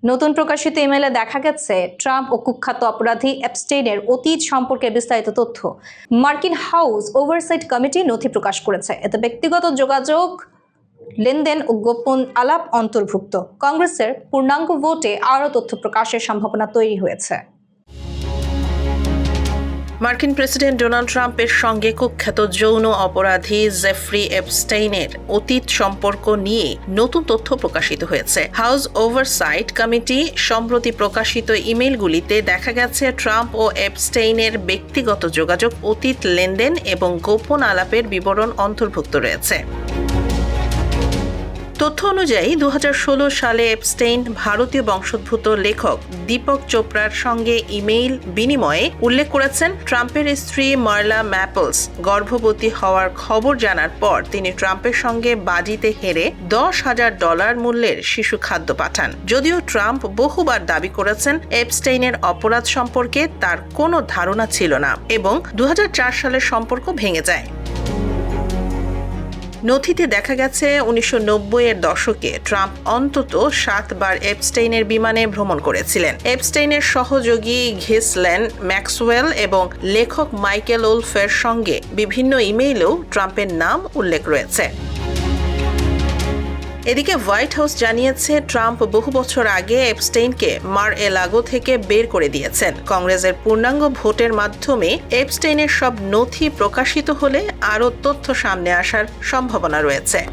নতুন প্রকাশিত ইমেইলে দেখা গেছে ট্রাম্প ও কুখ্যাত অপরাধী এপস্টেইনের অতীত সম্পর্কে বিস্তারিত তথ্য মার্কিন হাউস ওভারসাইট কমিটি নথি প্রকাশ করেছে। এতে ব্যক্তিগত যোগাযোগ, লেনদেন ও গোপন আলাপ অন্তর্ভুক্ত। কংগ্রেসের পূর্ণাঙ্গ ভোটে আরও তথ্য প্রকাশের সম্ভাবনা তৈরি হয়েছে। মার্কিন প্রেসিডেন্ট ডোনাল্ড ট্রাম্পের সঙ্গে কুখ্যাত যৌন অপরাধী জেফ্রি এপস্টেইনের অতীত সম্পর্ক নিয়ে নতুন তথ্য প্রকাশিত হয়েছে। হাউস ওভারসাইট কমিটি সম্প্রতি প্রকাশিত ইমেইলগুলিতে দেখা গেছে ট্রাম্প ও এপস্টেইনের ব্যক্তিগত যোগাযোগ, অতীত লেনদেন এবং গোপন আলাপের বিবরণ অন্তর্ভুক্ত রয়েছে। তথ্য অনুযায়ী 2016 সালে এপস্টেইন ভারতীয় বংশোদ্ভূত লেখক দীপক চোপড়ার সঙ্গে ইমেইল বিনিময়ে উল্লেখ করেছেন ট্রাম্পের স্ত্রী মার্লা ম্যাপলস গর্ভবতী হওয়ার খবর জানার পর তিনি ট্রাম্পের সঙ্গে বাজিতে হেরে $10,000 মূল্যের শিশু খাদ্য পাঠান। যদিও ট্রাম্প বহুবার দাবি করেছেন এপস্টেইনের অপরাধ সম্পর্কে তার কোনো ধারণা ছিল না এবং 2004 সালের সম্পর্ক ভেঙে যায়। নথিতে দেখা গেছে 1990-এর দশকে ট্রাম্প অন্তত 7 বার এপস্টেইনের বিমানে ভ্রমণ করেছিলেন। এপস্টেইনের সহযোগী ঘিসলেন ম্যাক্সওয়েল এবং লেখক মাইকেল ওলফের সঙ্গে বিভিন্ন ইমেইলেও ট্রাম্পের নাম উল্লেখ রয়েছে। এদিকে হোয়াইট হাউস জানিয়েছে ট্রাম্প বহু বছর আগে এপস্টেইনকে মার-এ-লাগো থেকে বের করে দিয়েছেন। কংগ্রেসের পূর্ণাঙ্গ ভোটের মাধ্যমে এপস্টেইনের সব নথি প্রকাশিত হলে আরও তথ্য সামনে আসার সম্ভাবনা রয়েছে।